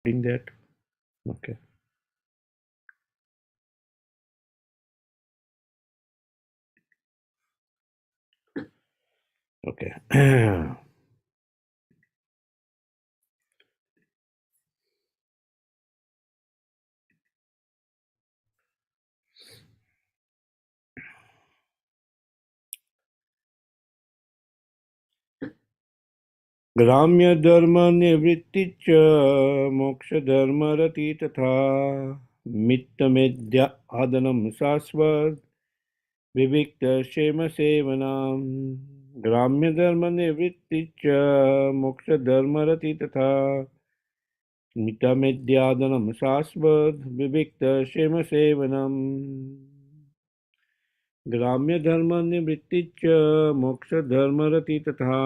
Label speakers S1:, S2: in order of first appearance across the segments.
S1: Doing that. Okay. Okay. ग्राम्य धर्म निवृत्ति च मोक्ष धर्म रति तथा मित्त मेद्य आदनम शाश्वत विविक्त क्षेम सेवनाम ग्राम्य धर्म निवृत्ति च मोक्ष धर्म रति तथा मित्त मेद्य आदनम शाश्वत विविक्त क्षेम सेवनम ग्राम्य धर्म निवृत्ति च मोक्ष धर्म रति तथा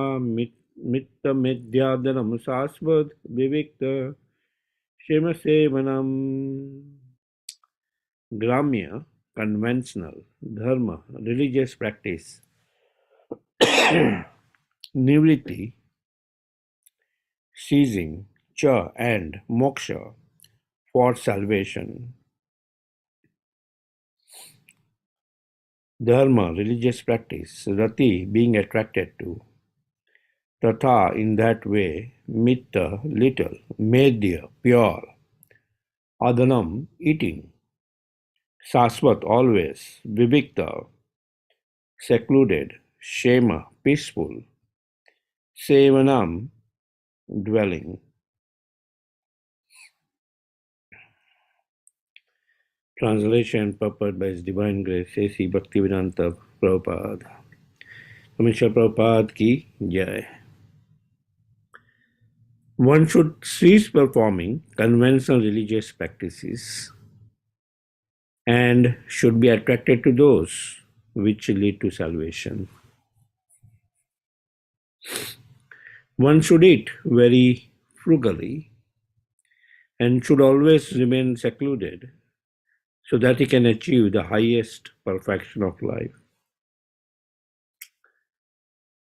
S1: मित्त मेध्यादनम शाश्वत विविक्त क्षेम सेवनम ग्राम्य conventional dharma religious practice nivritti ceasing cha and moksha for salvation dharma religious practice rati being attracted to Tatha in that way, mitta little, medya pure, adhanam eating, sasvat always, vivikta secluded, shema peaceful, sevanam dwelling. Translation purport by His Divine Grace A.C. Bhaktivedanta Prabhupada. Commissioner Prabhupada ki jai. One should cease performing conventional religious practices and should be attracted to those which lead to salvation. One should eat very frugally and should always remain secluded so that he can achieve the highest perfection of life.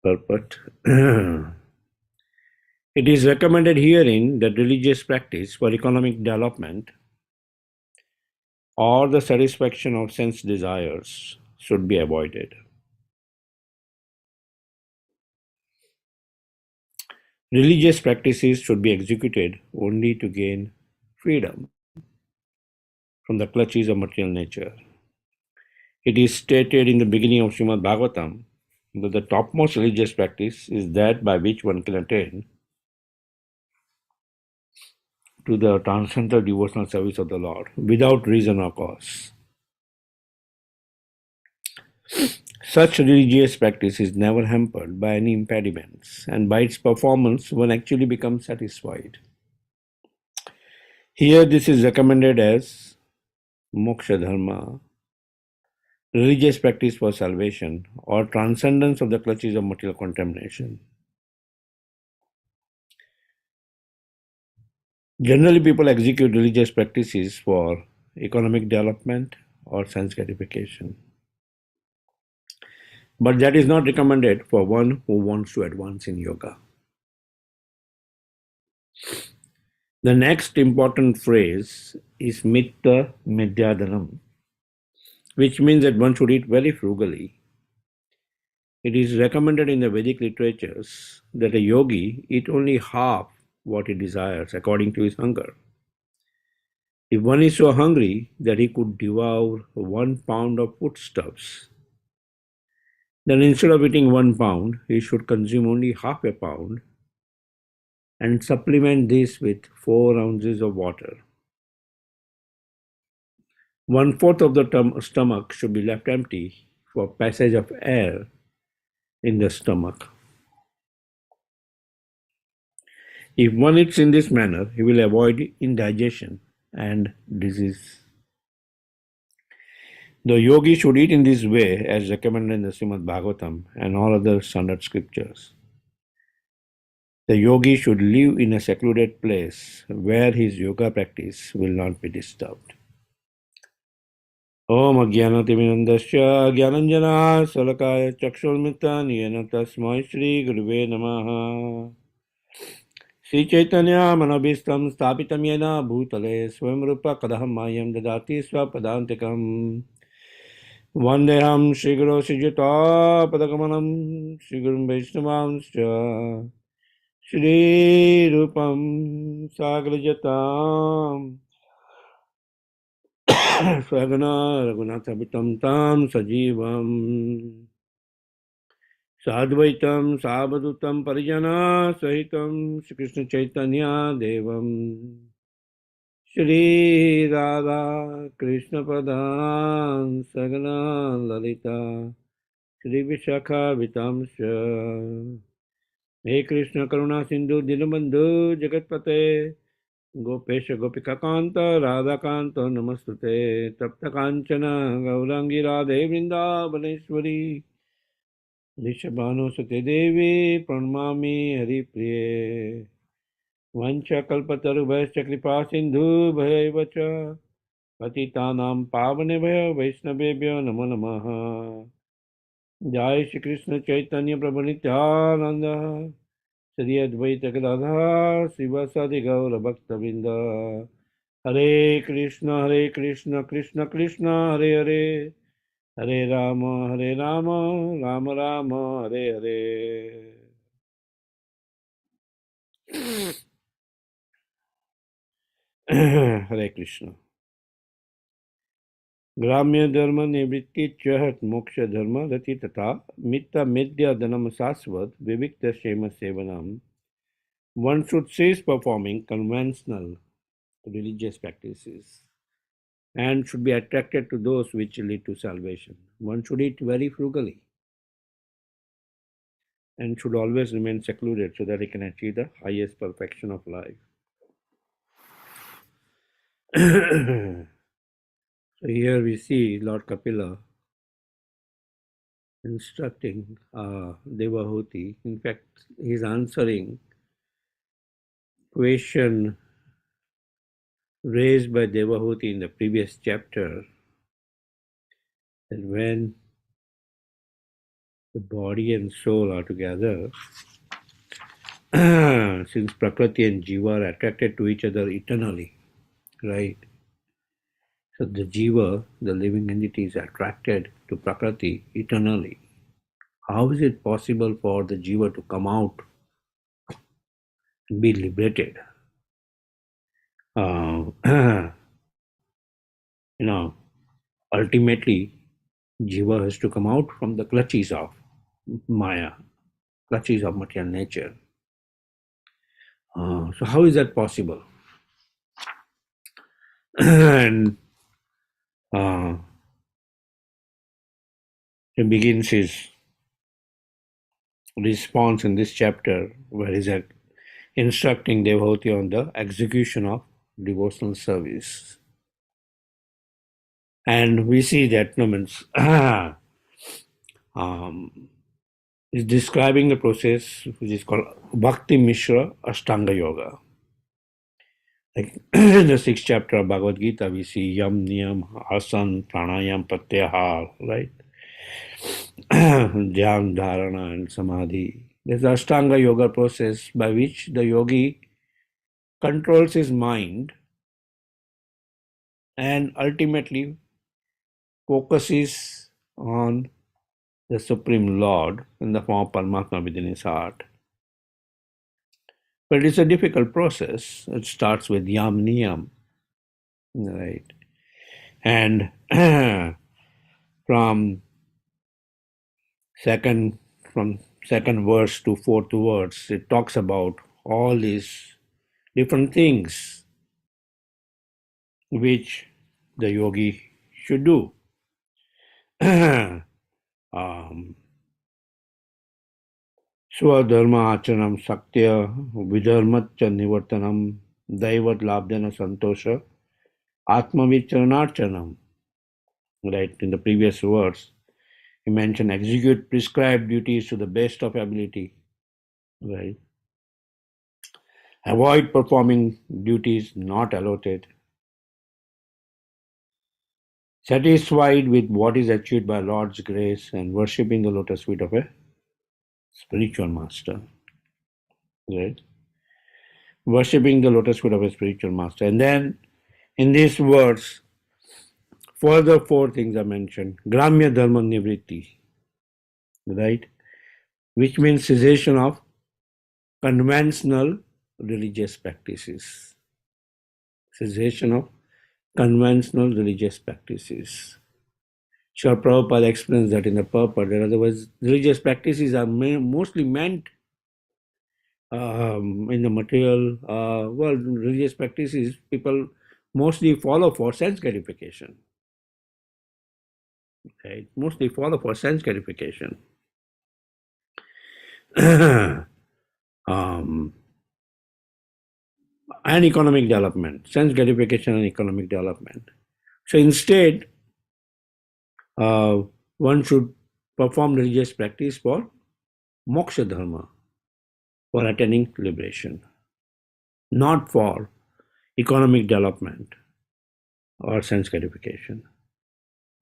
S1: Purport. It is recommended herein that religious practice for economic development or the satisfaction of sense desires should be avoided. Religious practices should be executed only to gain freedom from the clutches of material nature. It is stated in the beginning of Srimad Bhagavatam that the topmost religious practice is that by which one can attain to the transcendental devotional service of the Lord without reason or cause. Such religious practice is never hampered by any impediments, and by its performance one actually becomes satisfied. Here this is recommended as moksha dharma, religious practice for salvation or transcendence of the clutches of material contamination. Generally, people execute religious practices for economic development or sense gratification. But that is not recommended for one who wants to advance in yoga. The next important phrase is mitta medyadanam, which means that one should eat very frugally. It is recommended in the Vedic literatures that a yogi eat only half what he desires according to his hunger. If one is so hungry that he could devour 1 pound of foodstuffs, then instead of eating 1 pound, he should consume only half a pound and supplement this with 4 ounces of water. 1/4 of the stomach should be left empty for passage of air in the stomach. If one eats in this manner, he will avoid indigestion and disease. The yogi should eat in this way as recommended in the Srimad Bhagavatam and all other standard scriptures. The yogi should live in a secluded place where his yoga practice will not be disturbed. Om Ajnanatimindasya Jnananjana Salakaya Chakshurmita Niyana Tasmai Shri Guruve Namaha. Sri Chaitanya Manabhistam Stapitam Yena Bhutale Swam Rupa Kadaham Mayam Dadati Swapadantikam Vandeham Shri Guru Sijata Padakamanam Shri Guru Vaishnavamscha Shri Rupam Sagrajatam Swagana Raghunathabitam Tam Sajivam Sadvaitam Savadutam Parijana Sahitam Shri Krishna Chaitanya Devam Shri Radha Krishna Padan Sagana Lalita Shri Vishakha Vitamsha He Krishna Karuna Sindhu Dinabandhu Jagatpate Gopesha Gopika Kanta Radha Kanta Namastute Tapta Kanchana Gaurangi Radhe Vrindavaneshwari Nishabhanu Sate Devi Pranamami Hari Priye Vancha Kalpatarubhascha Kripa Sindhu Bhayavacha Patitanam Pavanebhyo Vaishnavebhyo Namo Namaha Jai Shri Krishna Chaitanya Prabhu Nityananda Shri Advaita Gadadhar Sivasadi Gaura Bhaktavinda Hare Krishna Krishna Krishna Hare Hare Hare Rama Rama Rama Hare Hare Hare Krishna ग्राम्य धर्म निवृत्ति चहत मोक्ष धर्म रति तथा मित्ता मेद्या धनम शाश्वत विविक्त क्षेम सेवनम one should cease performing conventional religious practices and should be attracted to those which lead to salvation. One should eat very frugally and should always remain secluded so that he can achieve the highest perfection of life. So here we see Lord Kapila instructing Devahuti. In fact, he is answering question raised by Devahuti in the previous chapter, that when the body and soul are together, since Prakriti and Jiva are attracted to each other eternally, right? So the Jiva, the living entity, is attracted to Prakriti eternally. How is it possible for the Jiva to come out and be liberated? Ultimately, Jiva has to come out from the clutches of Maya, clutches of material nature. So how is that possible? And he begins his response in this chapter where he's instructing Devahuti on the execution of devotional service. And we see that is describing the process which is called Bhakti Mishra Ashtanga Yoga. Like in the 6th chapter of Bhagavad Gita, we see Yam, Niyam, Asan, Pranayam, Pratyahar, right? Dhyan, Dharana, and Samadhi. There's the Ashtanga Yoga process by which the yogi controls his mind and ultimately focuses on the Supreme Lord in the form of Paramatma within his heart. But it's a difficult process. It starts with Yam Niyam, right? And from second verse to fourth verse, it talks about all these different things which the yogi should do. Swadharma achanam saktya vidharmatcha nivartanam daivat labdhana santosha atmavichanarchanam. Right, in the previous verse, he mentioned execute prescribed duties to the best of ability. Right. Avoid performing duties not allotted. Satisfied with what is achieved by Lord's grace and worshipping the lotus feet of a spiritual master. Right? worshipping the lotus feet of a spiritual master. And then in these words, further four things are mentioned. Gramya dharma nivritti, right? Which means cessation of conventional religious practices. Cessation of conventional religious practices. Sure, Prabhupada explains that in the purport, that otherwise religious practices are mostly meant in the material world. Religious practices people mostly follow for sense gratification. Right? Mostly follow for sense gratification. And economic development, sense gratification and economic development. So instead, one should perform religious practice for moksha dharma, for attaining liberation, not for economic development or sense gratification,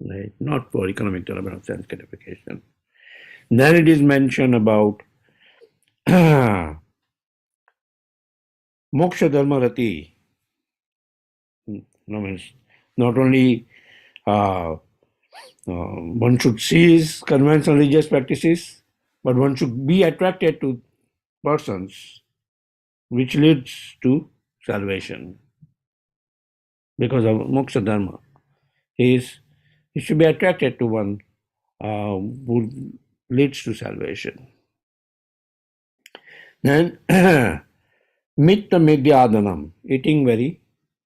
S1: right? Not for economic development or sense gratification. Then it is mentioned about moksha dharma rati. Not only one should cease conventional religious practices, but one should be attracted to persons which leads to salvation. Because of moksha dharma, he should be attracted to one who leads to salvation. Then mitta medhyadanam, eating very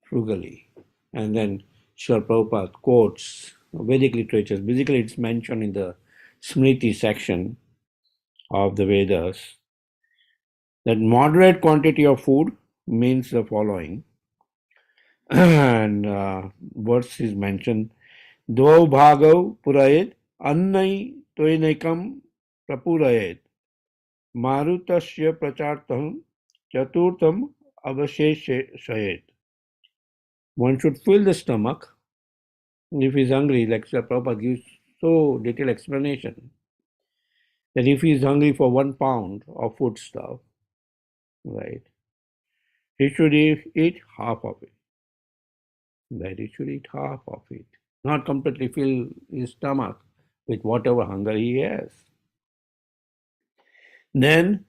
S1: frugally. And then Srila Prabhupada quotes Vedic literatures. Basically, it's mentioned in the Smriti section of the Vedas that moderate quantity of food means the following. And verse is mentioned, Dvau bhagav purayet annai toinaikam prapurayet marutasya prachartam chaturtam avasheshayet. One should fill the stomach if he is hungry, like Srila Prabhupada gives so detailed explanation that if he is hungry for 1 pound of food stuff, right, he should eat half of it. Right, he should eat half of it, not completely fill his stomach with whatever hunger he has. Then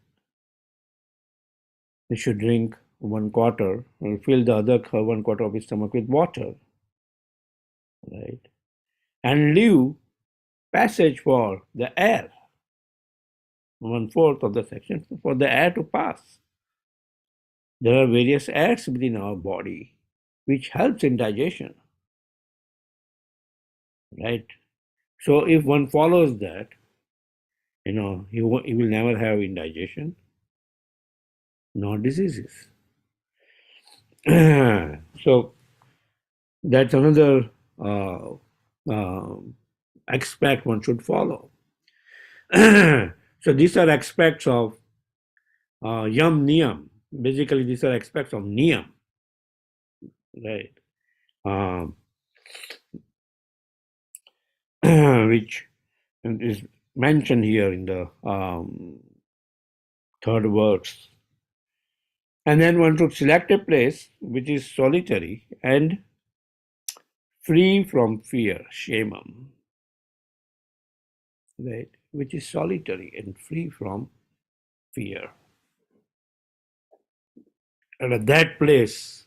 S1: he should drink 1/4 and fill the other 1/4 of his stomach with water, right, and leave passage for the air, 1/4 of the section for the air to pass. There are various airs within our body which helps in digestion, right? So if one follows that, he will never have indigestion nor diseases. So that's another aspect one should follow. So these are aspects of yam niyam. Basically, these are aspects of niyam, right? Which is mentioned here in the third verse. And then one should select a place which is solitary and free from fear, shamam, right? Which is solitary and free from fear. And at that place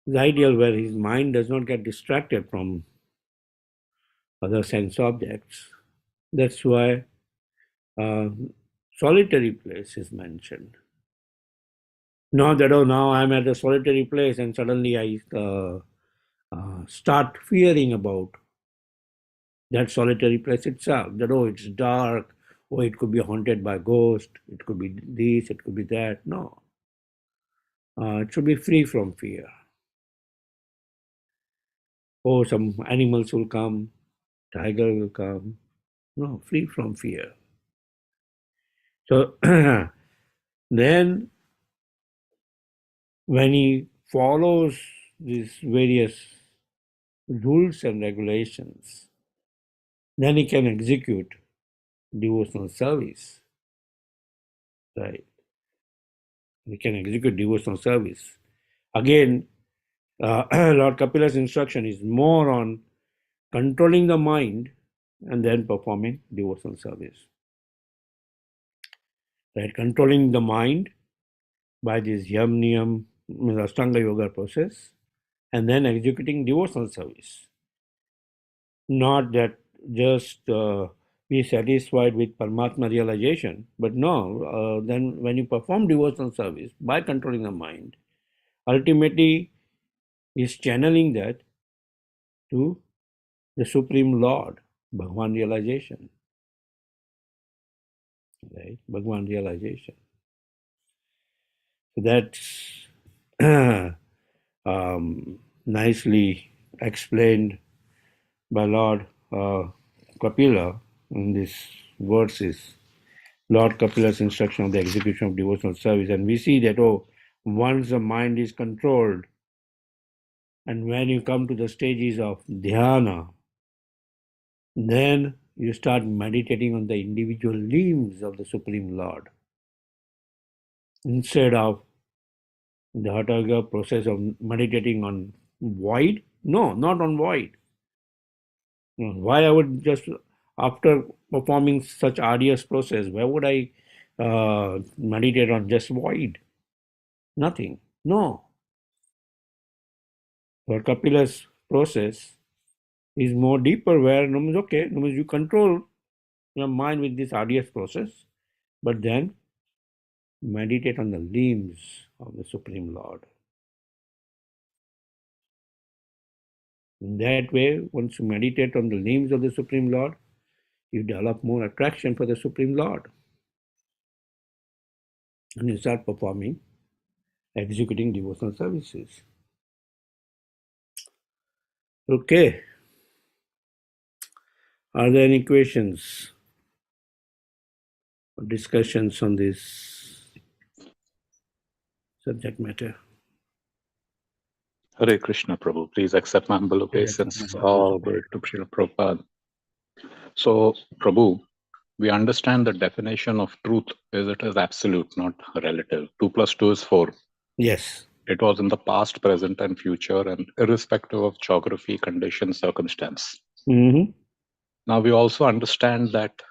S1: is ideal, where his mind does not get distracted from other sense objects. That's why solitary place is mentioned. Not that, oh, now I'm at a solitary place and suddenly I start fearing about that solitary place itself. That, oh, it's dark, oh, it could be haunted by ghosts, it could be this, it could be that. No. It should be free from fear. Oh, some animals will come, tiger will come. No, free from fear. So then when he follows these various rules and regulations, then he can execute devotional service, right? We can execute devotional service. Again, Lord Kapila's instruction is more on controlling the mind and then performing devotional service. Right? Controlling the mind by this Yam Niyam, Ashtanga Yoga process, and then executing devotional service. Not that just be satisfied with Paramatma realization, but no, then when you perform devotional service by controlling the mind, ultimately is channeling that to the Supreme Lord, Bhagwan realization. Right? Bhagwan realization. So that's nicely explained by Lord Kapila in these verses. Lord Kapila's instruction of the execution of devotional service. And we see that, once the mind is controlled, and when you come to the stages of dhyana, then you start meditating on the individual limbs of the Supreme Lord. Instead of the Hatha process of meditating on void, no, not on void. Why I would just, after performing such arduous process, why would I meditate on just void? Nothing. No. But Kapila's process is more deeper, where you control your mind with this arduous process, but then meditate on the limbs of the Supreme Lord. In that way, once you meditate on the limbs of the Supreme Lord, you develop more attraction for the Supreme Lord. And you start performing, executing devotional services. Okay. Are there any questions or discussions on this subject matter?
S2: Hare Krishna, Prabhu. Please accept my humble obeisance. All glory to Srila Prabhupada. So, Prabhu, we understand the definition of truth is it is absolute, not relative. 2 plus 2 is 4.
S1: Yes.
S2: It was in the past, present, and future, and irrespective of geography, condition, circumstance.
S1: Mm-hmm.
S2: Now, we also understand that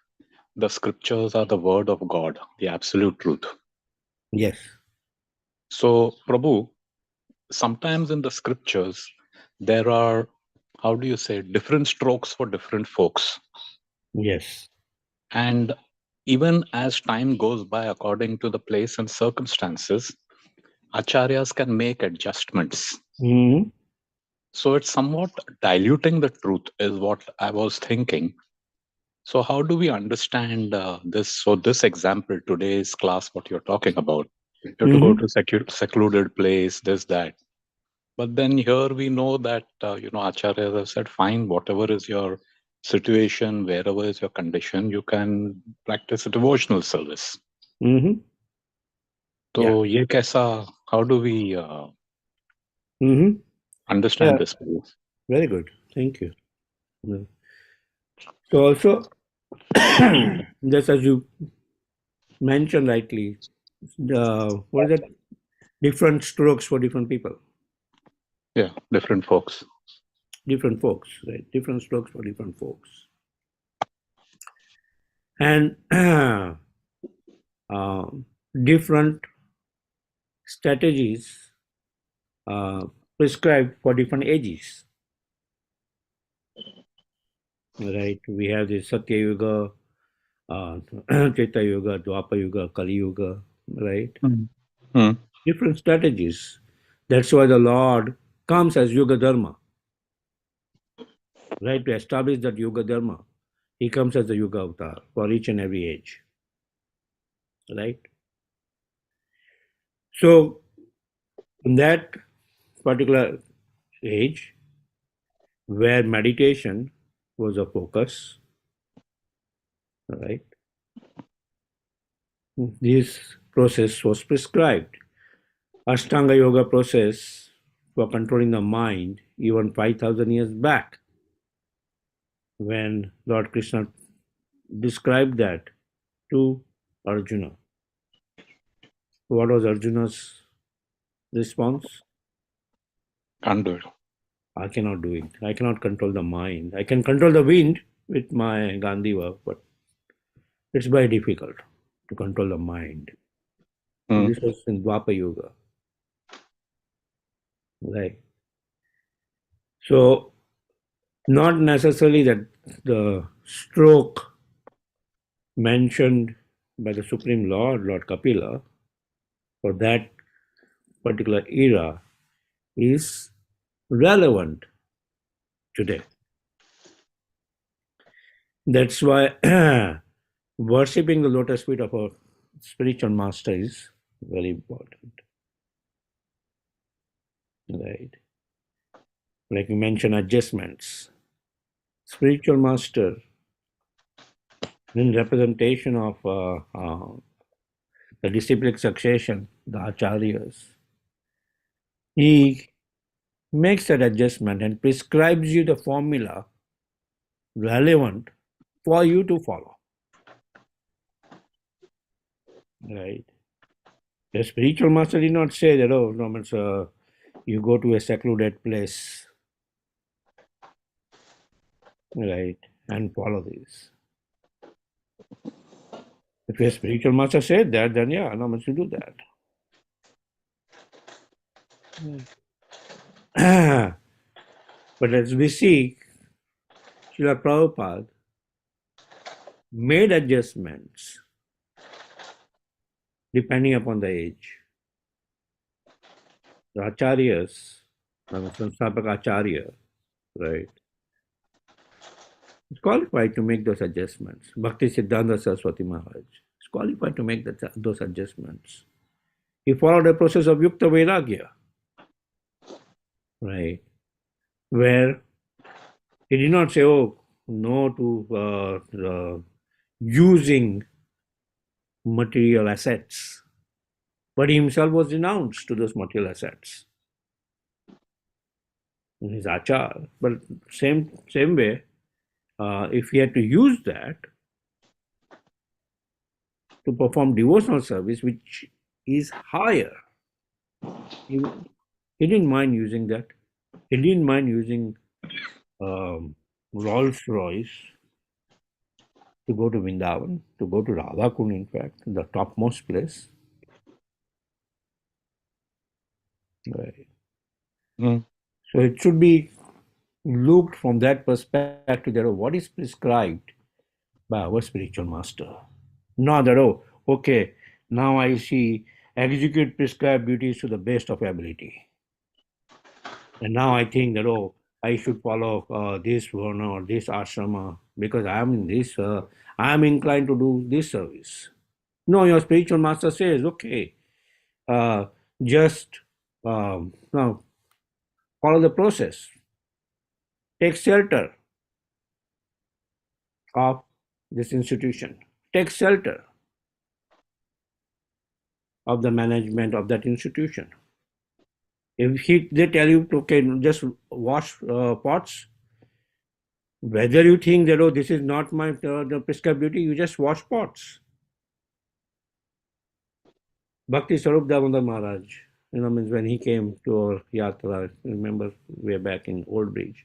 S2: the scriptures are the word of God, the absolute truth.
S1: Yes.
S2: So, Prabhu, sometimes in the scriptures, there are, how do you say, different strokes for different folks.
S1: Yes.
S2: And even as time goes by, according to the place and circumstances, acharyas can make adjustments.
S1: Mm-hmm.
S2: So it's somewhat diluting the truth, is what I was thinking. So, how do we understand this? So, this example, today's class, what you're talking about, you have to go
S1: Mm-hmm.
S2: to secluded place, this, that. But then here we know that, acharyas have said, fine, whatever is your situation, wherever is your condition, you can practice a devotional service.
S1: Mm-hmm. Yeah.
S2: So, ye kaisa, how do we
S1: Mm-hmm.
S2: understand
S1: Yeah.
S2: this, please?
S1: Very good. Thank you. Yeah. So also, just as you mentioned rightly, what is that? Different strokes for different people,
S2: Yeah, different folks.
S1: different folks, right? Different strokes for different folks, and different strategies uh, prescribed for different ages. Right? We have the Satya Yuga, Treta Yuga, Dwapara Yuga, Kali Yuga, right?
S2: Mm.
S1: Different strategies. That's why the Lord comes as Yuga Dharma, right? To establish that Yuga Dharma, He comes as the Yuga Avatar for each and every age, right? So, in that particular age, where meditation was a focus, right? This process was prescribed. Ashtanga Yoga process for controlling the mind even 5,000 years back, when Lord Krishna described that to Arjuna. What was Arjuna's response?
S2: Can't do it.
S1: I cannot do it. I cannot control the mind. I can control the wind with my Gandhiva, but it's very difficult to control the mind.
S2: Hmm.
S1: This was in Dwapar Yuga. Right. So, not necessarily that the stroke mentioned by the Supreme Lord, Lord Kapila, for that particular era is relevant today. That's why worshipping the lotus feet of a spiritual master is very important. Right. Like you mentioned, adjustments. Spiritual master in representation of the disciplic succession, the acharyas, he makes that adjustment and prescribes you the formula relevant for you to follow. Right. The spiritual master did not say that, oh, no, you go to a secluded place, right, and follow this. If a spiritual master said that, then yeah, no, you do that. But as we see, Srila Prabhupada made adjustments depending upon the age. The acharyas, Samsthapak Acharya, right, is qualified to make those adjustments. Bhakti Siddhanta Saraswati Maharaj is qualified to make those adjustments. He followed a process of Yukta Vairagya, right, where he did not say, oh, no to using material assets, but he himself was denounced to those material assets in his achar. But same way, if he had to use that to perform devotional service, which is higher, he didn't mind using that. He didn't mind using Rolls Royce to go to Vrindavan, to go to Radhakund, in fact, the topmost place. Right.
S2: Mm.
S1: So it should be looked from that perspective that what is prescribed by our spiritual master. Not that, oh, okay, now I see execute prescribed duties to the best of ability. And now I think that, oh, I should follow this one or this ashrama because I'm in this, I'm inclined to do this service. No, your spiritual master says, okay, uh, just no, follow the process. Take shelter of this institution. Take shelter of the management of that institution. If they tell you to okay, just wash pots, whether you think that oh this is not my the prescribed duty, you just wash pots. Bhakti Sarup Damodar Maharaj, means when he came to our yatra, remember way back in Old Bridge,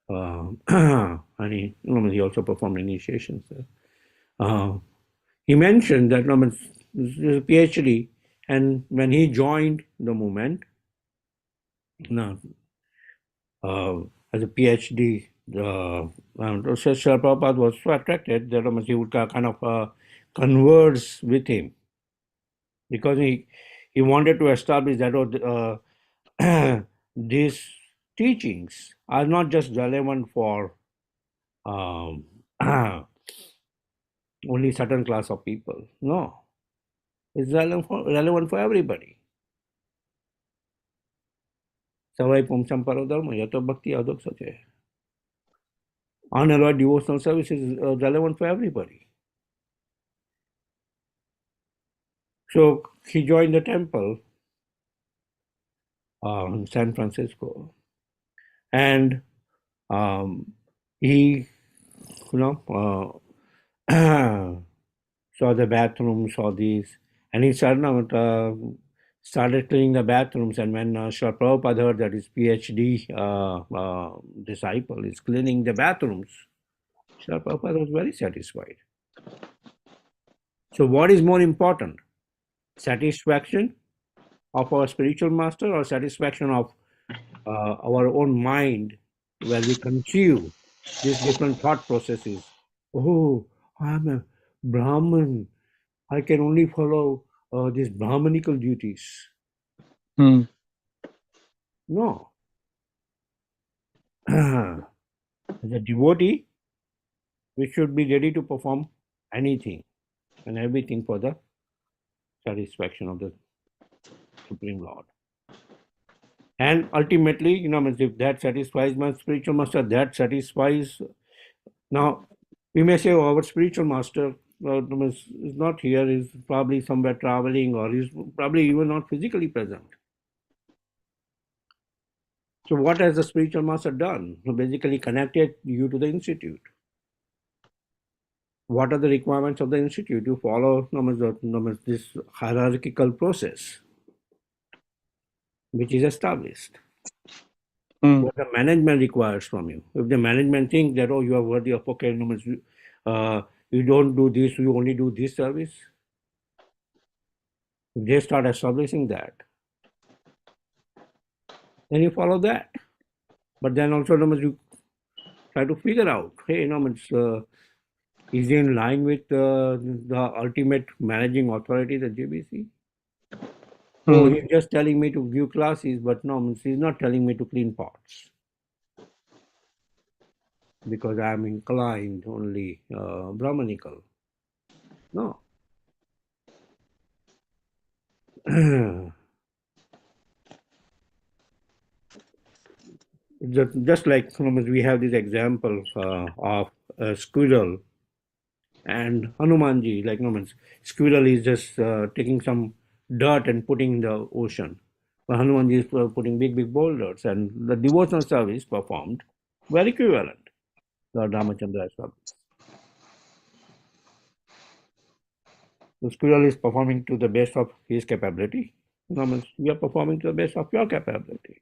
S1: and he also performed initiations there. He mentioned that this is a PhD, and when he joined the movement, as a PhD, Srila Prabhupada was so attracted that he would kind of converse with him because he wanted to establish that these teachings are not just relevant for um, only certain class of people. No, it's relevant for everybody. Savai Pumsam Parodharma, Yato Bhakti Adok Sache. Unalloyed devotional service is relevant for everybody. So he joined the temple in San Francisco, and he, saw the bathrooms, saw these, and he started cleaning the bathrooms. And when Srila Prabhupada heard that his PhD disciple is cleaning the bathrooms, Srila Prabhupada was very satisfied. So, what is more important? Satisfaction of our spiritual master or satisfaction of our own mind, where we conceive these different thought processes? Oh, I'm a Brahmin. I can only follow these Brahmanical duties.
S2: Hmm.
S1: No. As a devotee, we should be ready to perform anything and everything for the satisfaction of the Supreme Lord. And ultimately, if that satisfies my spiritual master, that satisfies. Now, we may say, oh, our spiritual master is not here, is probably somewhere traveling, or is probably even not physically present. So, what has the spiritual master done? So basically, connected you to the institute. What are the requirements of the institute? You follow this hierarchical process, which is established.
S2: Hmm.
S1: What the management requires from you. If the management thinks that, oh, you are worthy of, okay, you don't do this, you only do this service, if they start establishing that, then you follow that. But then also, you try to figure out, hey, is he in line with the ultimate managing authority, the JBC? Oh,
S2: Hmm.
S1: he's just telling me to give classes, but no, he's not telling me to clean pots because I'm inclined only Brahmanical. No. Just like we have this example of a squirrel and Hanumanji, like squirrel is just taking some dirt and putting in the ocean. But Hanumanji is putting big boulders, and the devotional service performed were equivalent. Lord Ramachandra established. The squirrel is performing to the best of his capability. We are performing to the best of your capability.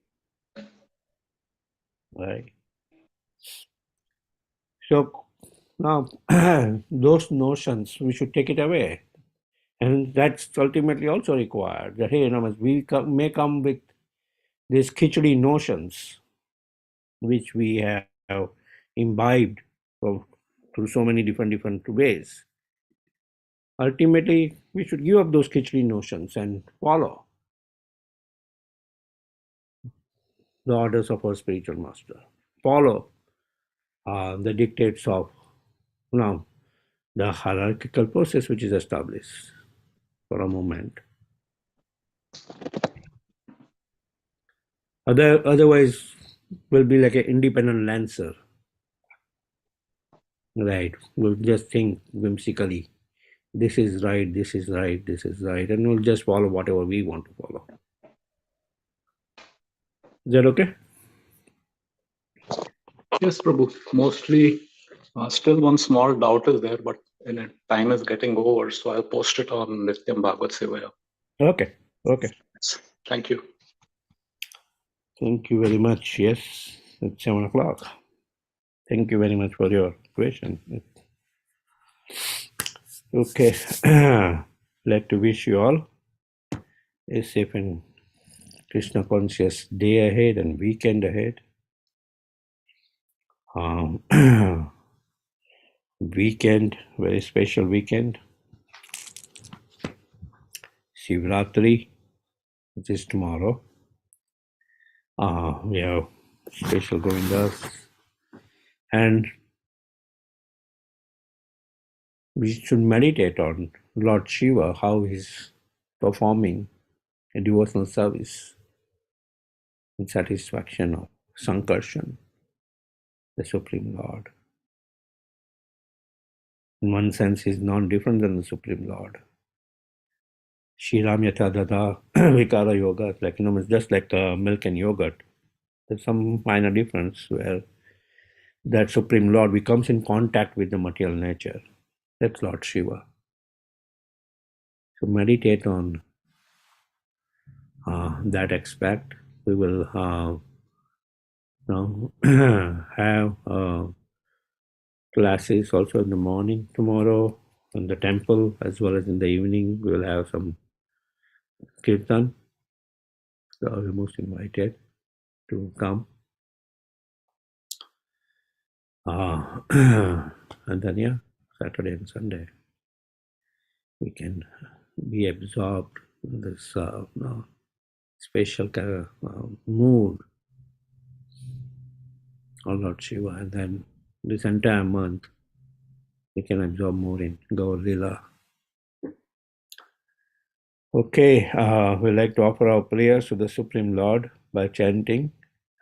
S1: Right. So now those notions we should take it away. And that's ultimately also required. That hey, we may come with these khichdi notions which we have imbibed through so many different ways. Ultimately, we should give up those khichdi notions and follow the orders of our spiritual master. Follow the dictates of the hierarchical process which is established for a moment. Otherwise, we'll be like an independent lancer. Right. We'll just think whimsically. This is right, this is right, this is right, and we'll just follow whatever we want to follow. Is that okay?
S2: Yes, Prabhu. Mostly, still one small doubt is there, but time is getting over, so I'll post it on Nityam Bhagavad Sevaya.
S1: Okay. Okay.
S2: Thank you.
S1: Thank you very much. Yes, it's 7:00. Thank you very much for your question. Okay. Like to wish you all a safe and Krishna conscious day ahead and weekend ahead. Weekend, very special weekend. Shivratri, which is tomorrow. We have special Govindas. And we should meditate on Lord Shiva, how he's performing a devotional service in satisfaction of Sankarshan, the Supreme Lord. In one sense, he's not different than the Supreme Lord. Shriram Yatha Dada Vikara Yoga, like, it's just like milk and yogurt. There's some minor difference where that Supreme Lord becomes in contact with the material nature. That's Lord Shiva. So meditate on that aspect. We will now have classes also in the morning tomorrow in the temple, as well as in the evening. We will have some kirtan. So you're most invited to come. And then, yeah, Saturday and Sunday, we can be absorbed in this special mood on Lord Shiva. And then this entire month, we can absorb more in Gaur Lila. Okay, we like to offer our prayers to the Supreme Lord by chanting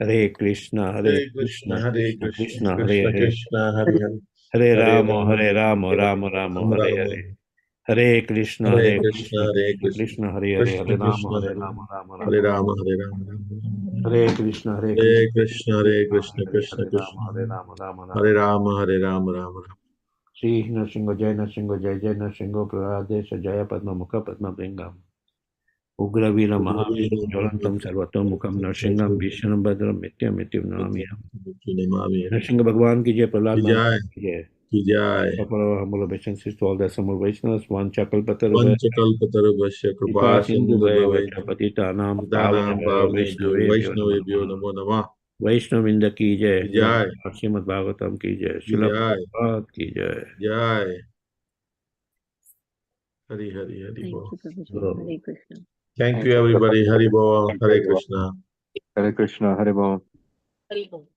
S1: Hare Krishna, Hare Krishna, Krishna Krishna, Hare Hare, Hare Rama, Hare Rama, Rama Rama, Hare Hare. Hare Krishna, Hare Krishna, Krishna Krishna, Hare Hare, Hare Rama, Rama Rama,
S3: Hare
S1: Rama.
S3: Rama,
S1: Hare Krishna, Hare
S3: Hare
S1: Krishna,
S3: Krishna, Hare Krishna,
S1: Hare
S3: Krishna
S1: Hare
S3: Krishna,
S1: Rama, Hare Rama, Rama
S3: Hare
S1: Rama.
S3: Rama, Hare Rama, Rama Rama.
S1: Sri Nrsimha Jai Nrsimha Jai Jai Nrsimha Pradesh Jaya Padma Mukha Padma Bringam Ugravira Mahavira Jwalantam Sarvatam Mukham Nrsimham Vishnam Badram Mityam Mityam Namiyam. Nrsimha Bhagwan ki jai, Prahlad Maharaj ki jai.
S3: Ki jai.
S1: Proper humble obeisances to all the assembled Vaishnavas. One Chakalpataru
S3: Panchakalpatarubhasya
S1: Kripa
S3: Kripa
S1: Sindhu
S3: Sindhu
S1: Patita Nam
S3: Danam
S1: Pavane
S3: Bhavnebhyo
S1: Vaishnave
S3: Vaishnavebhyo Namo Namah.
S1: Vaishnavinda ki jai,
S3: Ki jai.
S1: Srimad Bhagavatam ki jai,
S3: Ki
S1: Srila
S3: jai.
S1: Prabhupada ki jai.
S3: Jai. Hari Hari Hari
S4: Thank
S3: Bol.
S4: you, Prabhuji. Hare Krishna.
S3: Thank you everybody. Hari Bol. Hare Krishna.
S2: Hare Krishna, Hare Bol.
S4: Hare Krishna.